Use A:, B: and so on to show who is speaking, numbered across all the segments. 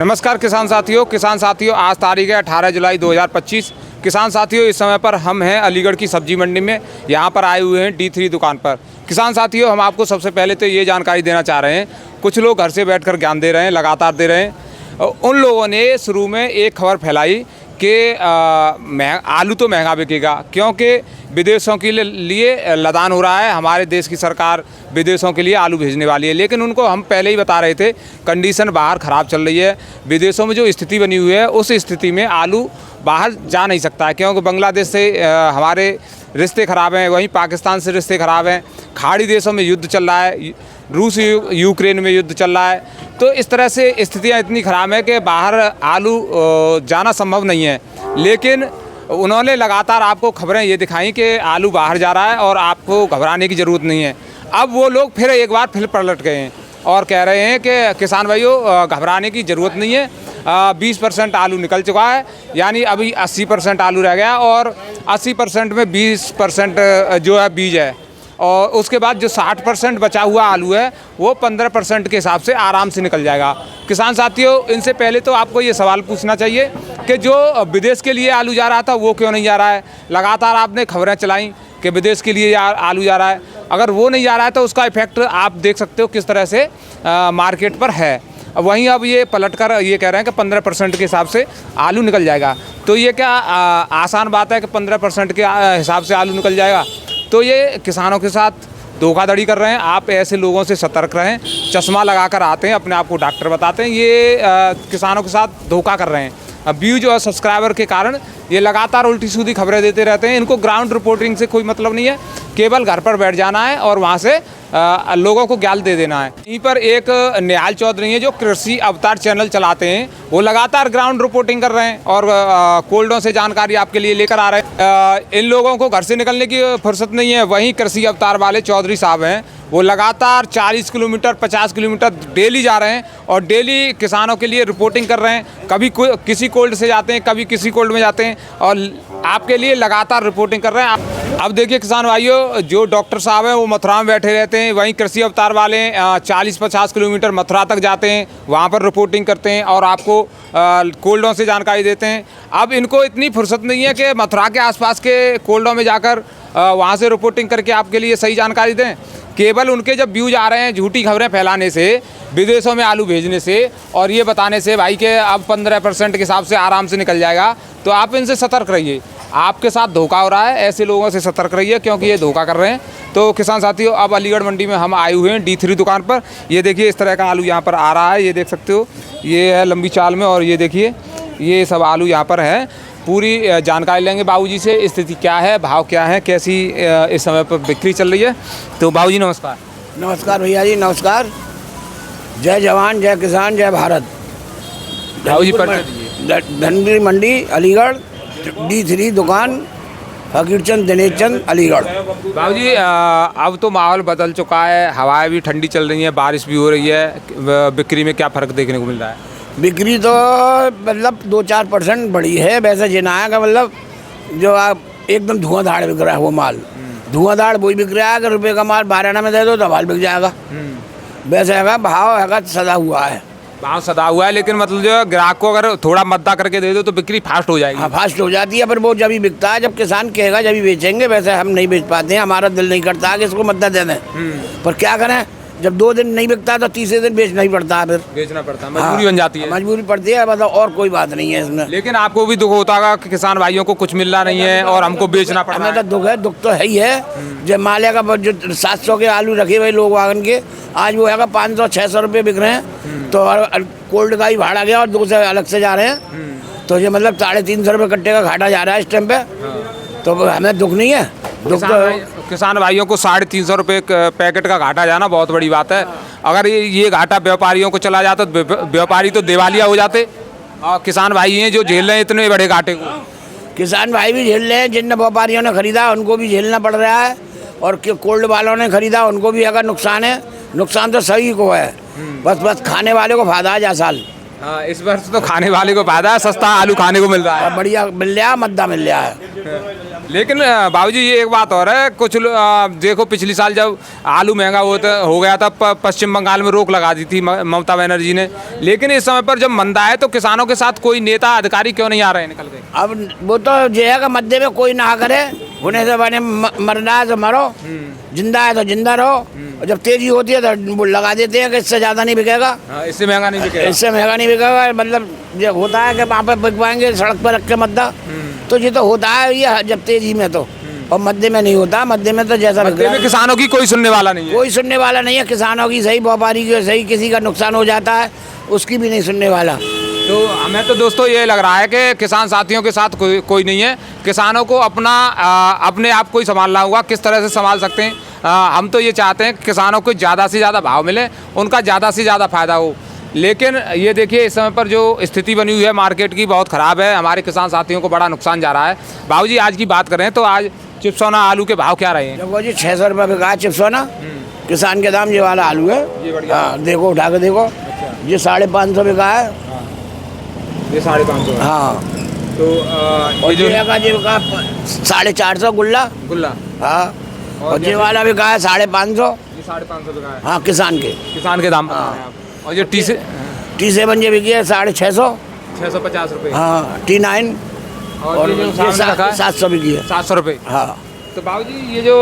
A: नमस्कार किसान साथियों आज तारीख है 18 जुलाई 2025। किसान साथियों इस समय पर हम हैं अलीगढ़ की सब्जी मंडी में। यहाँ पर आए हुए हैं D3 दुकान पर। किसान साथियों हम आपको सबसे पहले तो ये जानकारी देना चाह रहे हैं, कुछ लोग घर से बैठकर ज्ञान दे रहे हैं, लगातार दे रहे हैं। उन लोगों ने शुरू में एक खबर फैलाई कि आलू तो महंगा बिकेगा क्योंकि विदेशों के लिए लदान हो रहा है, हमारे देश की सरकार विदेशों के लिए आलू भेजने वाली है। लेकिन उनको हम पहले ही बता रहे थे कंडीशन बाहर ख़राब चल रही है, विदेशों में जो स्थिति बनी हुई है उस स्थिति में आलू बाहर जा नहीं सकता है क्योंकि बांग्लादेश से हमारे रिश्ते ख़राब हैं, वहीं पाकिस्तान से रिश्ते ख़राब हैं, खाड़ी देशों में युद्ध चल रहा है, रूस यूक्रेन में युद्ध चल रहा है। तो इस तरह से स्थितियाँ इतनी ख़राब है कि बाहर आलू जाना संभव नहीं है। लेकिन उन्होंने लगातार आपको खबरें ये दिखाई कि आलू बाहर जा रहा है और आपको घबराने की ज़रूरत नहीं है। अब वो लोग फिर एक बार फिर पलट गए हैं और कह रहे हैं कि किसान भाइयों घबराने की ज़रूरत नहीं है, 20% आलू निकल चुका है, यानी अभी 80% आलू रह गया और 80% में 20% जो है बीज है और उसके बाद जो 60% बचा हुआ आलू है वो 15% के हिसाब से आराम से निकल जाएगा। किसान साथियों इनसे पहले तो आपको ये सवाल पूछना चाहिए कि जो विदेश के लिए आलू जा रहा था वो क्यों नहीं जा रहा है। लगातार आपने खबरें चलाई कि विदेश के लिए आलू जा रहा है, अगर वो नहीं जा रहा है तो उसका इफेक्ट आप देख सकते हो किस तरह से मार्केट पर है। वहीं अब ये पलट कर ये कह रहे हैं कि 15% के हिसाब से आलू निकल जाएगा। तो ये क्या आसान बात है कि 15% के हिसाब से आलू निकल जाएगा? तो ये किसानों के साथ धोखाधड़ी कर रहे हैं। आप ऐसे लोगों से सतर्क रहें। चश्मा लगाकर आते हैं, अपने आप को डॉक्टर बताते हैं, ये किसानों के साथ धोखा कर रहे हैं। व्यूज और सब्सक्राइबर के कारण ये लगातार उल्टी सीधी खबरें देते रहते हैं। इनको ग्राउंड रिपोर्टिंग से कोई मतलब नहीं है, केवल घर पर बैठ जाना है और वहाँ से लोगों को ज्ञान दे देना है। यहीं पर एक निहाल चौधरी हैं जो कृषि अवतार चैनल चलाते हैं, वो लगातार ग्राउंड रिपोर्टिंग कर रहे हैं और कोल्डों से जानकारी आपके लिए लेकर आ रहे हैं। इन लोगों को घर से निकलने की फुर्सत नहीं है। वहीं कृषि अवतार वाले चौधरी साहब हैं, वो लगातार 40 किलोमीटर 50 किलोमीटर डेली जा रहे हैं और डेली किसानों के लिए रिपोर्टिंग कर रहे हैं। कभी किसी कोल्ड से जाते हैं, कभी किसी कोल्ड में जाते हैं और आपके लिए लगातार रिपोर्टिंग कर रहे हैं। अब देखिए किसान भाइयों, जो डॉक्टर साहब हैं वो मथुरा में बैठे रहते हैं, वहीं कृषि अवतार वाले 40-50 किलोमीटर मथुरा तक जाते हैं, वहाँ पर रिपोर्टिंग करते हैं और आपको कोल्डों से जानकारी देते हैं। अब इनको इतनी फुर्सत नहीं है कि मथुरा के आसपास के कोल्डों में जाकर वहाँ से रिपोर्टिंग करके आपके लिए सही जानकारी दें। केवल उनके जब व्यूज आ रहे हैं झूठी खबरें फैलाने से, विदेशों में आलू भेजने से और ये बताने से भाई कि अब 15% के हिसाब से आराम से निकल जाएगा, तो आप इनसे सतर्क रहिए। आपके साथ धोखा हो रहा है, ऐसे लोगों से सतर्क रहिए क्योंकि ये धोखा कर रहे हैं। तो किसान साथियों अब अलीगढ़ मंडी में हम आए हुए हैं D3 दुकान पर। ये देखिए इस तरह का आलू यहाँ पर आ रहा है, ये देख सकते हो, ये है लंबी चाल में और ये देखिए ये सब आलू यहाँ पर है। पूरी जानकारी लेंगे बाबूजी से, स्थिति क्या है, भाव क्या है, कैसी इस समय पर बिक्री चल रही है। तो बाबूजी नमस्कार।
B: नमस्कार भैया जी, नमस्कार। जय जवान, जय किसान, जय भारत।
A: बाबूजी परिचय
B: धनगरी मंडी अलीगढ़, D3 दुकान, फकीरचंद दिनेश चंद अलीगढ़।
A: बाबूजी अब तो माहौल बदल चुका है, हवाएं भी ठंडी चल रही हैं, बारिश भी हो रही है, बिक्री में क्या फ़र्क देखने को मिल रहा है?
B: बिक्री तो मतलब 2-4% बढ़ी है। वैसे जिनाया का मतलब जो आप एकदम धुआंधार बिक रहा है वो माल, धुआंधार वही बिक रहा है। अगर रुपये का माल 12 आना में दे दो तो माल बिक जाएगा। वैसे है भाव है सदा हुआ है,
A: भाव सदा हुआ है, लेकिन मतलब जो ग्राहक को अगर थोड़ा मद्दा करके दे दो तो बिक्री फास्ट हो जाएगी।
B: हाँ, फास्ट हो जाती है, पर वो जब ही बिकता है जब किसान कहेगा जब ही बेचेंगे। वैसे हम नहीं बेच पाते हैं, हमारा दिल नहीं करता कि इसको मद्दा दे दें, पर क्या करें, जब 2 दिन नहीं बिकता तो तीसरे दिन बेचना ही पड़ता है, फिर बेचना पड़ता है, मजबूरी बन जाती है। मजबूरी पड़ती है, मतलब और कोई बात नहीं है इसमें।
A: लेकिन आपको भी दुख होता होगा कि किसान भाइयों को कुछ मिल रहा नहीं है और हमको बेचना पड़ रहा है।
B: हमें तो दुख है, दुख तो है ही है। जब माल्या का जो 700 के आलू रखे हुए लोग वागन के, आज वो है 500-600 रुपये बिक रहे हैं। तो कोल्ड का ही भाड़ा गया और 2 से अलग से जा रहे हैं, तो ये मतलब 350 रुपये कट्टे का घाटा जा रहा है इस टाइम पे। तो हमें दुख नहीं है, दुख तो
A: किसान भाइयों को 350 रुपये पैकेट का घाटा जाना बहुत बड़ी बात है। अगर ये घाटा व्यापारियों को चला जाता तो व्यापारी तो दिवालिया हो जाते। और किसान भाई हैं जो झेल रहे हैं इतने बड़े घाटे को।
B: किसान भाई भी झेल रहे हैं, जिन व्यापारियों ने खरीदा उनको भी झेलना पड़ रहा है और कोल्ड वालों ने खरीदा उनको भी अगर नुकसान है। नुकसान तो सभी को है, बस खाने वाले को फायदा है। साल
A: हाँ, इस वर्ष तो खाने वाले को फायदा है, सस्ता आलू खाने को मिल रहा है,
B: बढ़िया मिल रहा है, मद्दा मिल रहा है।
A: लेकिन बाबूजी ये एक बात और है, कुछ देखो पिछली साल जब आलू महंगा हो गया था, पश्चिम बंगाल में रोक लगा दी थी ममता बनर्जी ने, लेकिन इस समय पर जब मंदा है तो किसानों के साथ कोई नेता अधिकारी क्यों नहीं आ रहे हैं निकल गए?
B: अब वो तो जो है मध्य में कोई ना करे, होने से बने मरना है तो मरो, जिंदा है तो जिंदा रहो, और जब तेजी होती है तो वो लगा देते हैं कि इससे ज़्यादा नहीं बिकेगा,
A: इससे महंगा नहीं बिकेगा,
B: इससे महंगा नहीं बिकेगा। मतलब जब होता है कि वहाँ पर बिक पाएंगे सड़क पर रख के मद्दा, तो ये तो होता है ये जब तेजी में तो, और मध्य में नहीं होता। मध्य में तो जैसा
A: में किसानों की कोई सुनने वाला नहीं है,
B: कोई सुनने वाला नहीं है, किसानों की सही, व्यापारी की सही, किसी का नुकसान हो जाता है उसकी भी नहीं सुनने वाला।
A: तो हमें तो दोस्तों ये लग रहा है कि किसान साथियों के साथ कोई नहीं है। किसानों को अपने आप को ही संभालना होगा। किस तरह से संभाल सकते हैं? हम तो ये चाहते हैं कि किसानों को ज़्यादा से ज़्यादा भाव मिले, उनका ज़्यादा से ज़्यादा फायदा हो। लेकिन ये देखिए इस समय पर जो स्थिति बनी हुई है मार्केट की बहुत ख़राब है, हमारे किसान साथियों को बड़ा नुकसान जा रहा है। बाबूजी आज की बात करें तो आज चिप्सोना आलू के भाव क्या रहे हैं?
B: देखो जी 600 रुपये बिका चिप्सोना, किसान के दाम ये वाला आलू है,
A: ये बढ़िया।
B: हाँ देखो उठा के देखो, ये 550 बिका है,
A: ये 550।
B: हाँ
A: तो
B: और ये का 450 गुल्ला, हाँ, और ये वाला बिका है 550,
A: ये 550 बिका है,
B: हाँ किसान के
A: दाम बता रहे हैं आप। और ये
B: T7 ये बिकी है 650,
A: 650 रुपये,
B: हाँ T9 और
A: ये
B: 700 बिकी है,
A: 700 रुपये।
B: हाँ।
A: तो बाबूजी ये जो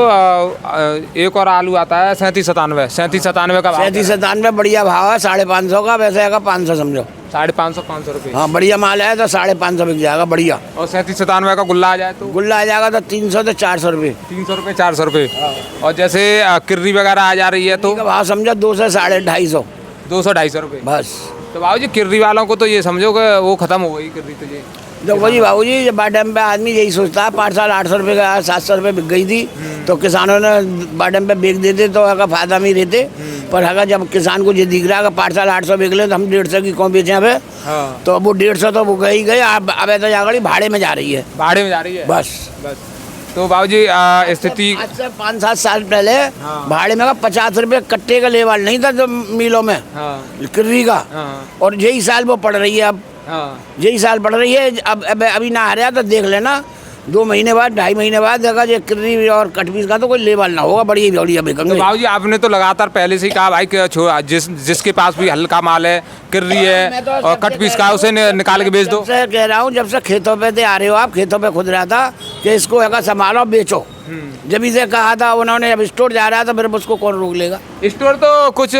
A: एक और आलू आता है 3797 का भाव,
B: 3797 बढ़िया भाव है, 550 का, वैसे है 500 समझो,
A: 550 रुपये।
B: हाँ बढ़िया माल है तो 550 बिक जाएगा बढ़िया।
A: और 3797 का गुल्ला आ जाए तो
B: गुल्ला आ जाएगा तो 300 से 400 रुपये,
A: 300 रुपये 400 रुपये। और जैसे किर्री वगैरह आ जा रही है तो
B: भाव समझो 200 से 250,
A: 200-250 रुपये
B: बस।
A: तो बाबूजी किर्री वालों को तो ये समझो कि वो खत्म हो गई किर्री, तो ये
B: देखो जी बाबूजी जब बाटम पे आदमी यही सोचता है, 5 साल 800 रुपये का 700 रुपये बिक गई थी तो किसानों ने बाटम पे बेच देते तो अगर फायदा में ही रहते, पर अगर जब किसान को ये दिख रहा है कि 5 साल 800 बिक ले तो हम 150 की कौन बेचें पे, तो वो 150 तो वो गई गई, अब तो जागड़ी भाड़े में जा रही है,
A: भाड़े में जा रही है
B: बस।
A: तो बाबूजी स्थिति
B: आज से 5-7 साल पहले भाड़े में 50 रुपये कट्टे का लेवल नहीं था तो मिलों में किर्री का, और यही साल वो पड़ रही है, अब यही साल पड़ रही है। अब अभी ना आ रहा तो देख लेना 2 महीने बाद 2.5 महीने बाद देखा जो किर्री और कटपीस का तो कोई लेवल ना होगा, बढ़िया बिकेंगे।
A: तो बाबूजी आपने तो लगातार पहले से ही कहा भाई कि जिसके पास भी हल्का माल है, किर्री है और कटपीस का, उसे निकाल के बेच दो।
B: कह रहा हूँ जब से खेतों पे थे आ रहे हो आप, खेतों पे खुद रहा था कि इसको अगर संभालो बेचो, जब इसे कहा था उन्होंने, जब स्टोर जा रहा था फिर उसको कौन रोक लेगा?
A: स्टोर तो कुछ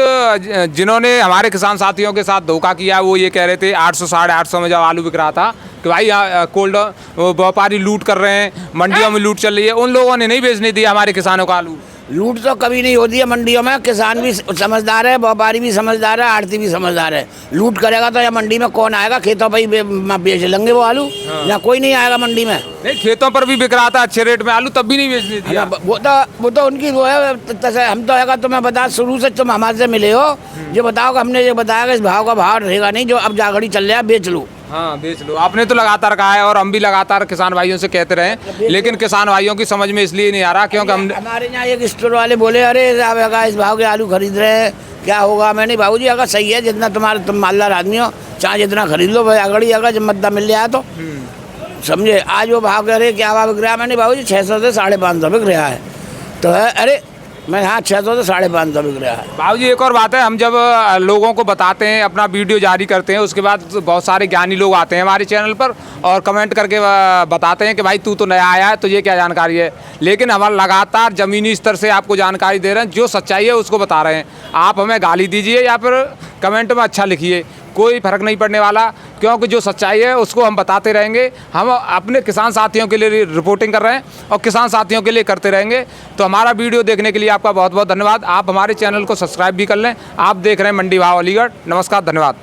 A: जिन्होंने हमारे किसान साथियों के साथ धोखा किया वो ये कह रहे थे 800 850 में जब आलू बिक रहा था कि भाई कोल्ड व्यापारी लूट कर रहे हैं, मंडियों में लूट चल रही है, उन लोगों ने नहीं बेचने दिया हमारे किसानों का आलू।
B: लूट तो कभी नहीं होती है मंडियों में, किसान भी समझदार है, व्यापारी भी समझदार है, आड़ती भी समझदार है। लूट करेगा तो या मंडी में कौन आएगा? खेतों पर ही बेच लेंगे वो आलू, या कोई नहीं आएगा मंडी में।
A: नहीं, खेतों पर भी बिक रहा था अच्छे रेट में आलू, तब भी नहीं बेचने दिया।
B: वो तो उनकी वो है। हम तो है तुम्हें बता, शुरू से तुम हमारे से मिले हो, जो बताओ कि हमने ये बताया कि इस भाव का भाव रहेगा नहीं, जो अब जागड़ी चल रहा है बेच लो।
A: हाँ बेच लो, आपने तो लगातार कहा है और हम भी लगातार किसान भाइयों से कहते रहे, लेकिन किसान भाइयों की समझ में इसलिए नहीं आ रहा क्योंकि
B: हमारे यहाँ एक स्टोर वाले बोले अरे साहब इस भाव के आलू खरीद रहे हैं, क्या होगा? मैंने बाबूजी अगर सही है, जितना तुम मालदार आदमी हो, चाहे जितना खरीद लो भाई, अगड़ी अगर जब मद्दा मिल जाए तो समझे। आज वो भाव कह रहे क्या भाव बिक रहा है? मैंने बाबूजी 600 से 550 बिक रहा है, तो है अरे मैं हाँ 600 से 550 बिक रहा है।
A: बाबूजी एक और बात है, हम जब लोगों को बताते हैं, अपना वीडियो जारी करते हैं, उसके बाद बहुत सारे ज्ञानी लोग आते हैं हमारे चैनल पर और कमेंट करके बताते हैं कि भाई तू तो नया आया है, तुझे क्या जानकारी है। लेकिन हम लगातार ज़मीनी स्तर से आपको जानकारी दे रहे हैं, जो सच्चाई है उसको बता रहे हैं। आप हमें गाली दीजिए या फिर कमेंट में अच्छा लिखिए, कोई फ़र्क नहीं पड़ने वाला, क्योंकि जो सच्चाई है उसको हम बताते रहेंगे। हम अपने किसान साथियों के लिए रिपोर्टिंग कर रहे हैं और किसान साथियों के लिए करते रहेंगे। तो हमारा वीडियो देखने के लिए आपका बहुत बहुत धन्यवाद। आप हमारे चैनल को सब्सक्राइब भी कर लें। आप देख रहे हैं मंडी भाव अलीगढ़। नमस्कार, धन्यवाद।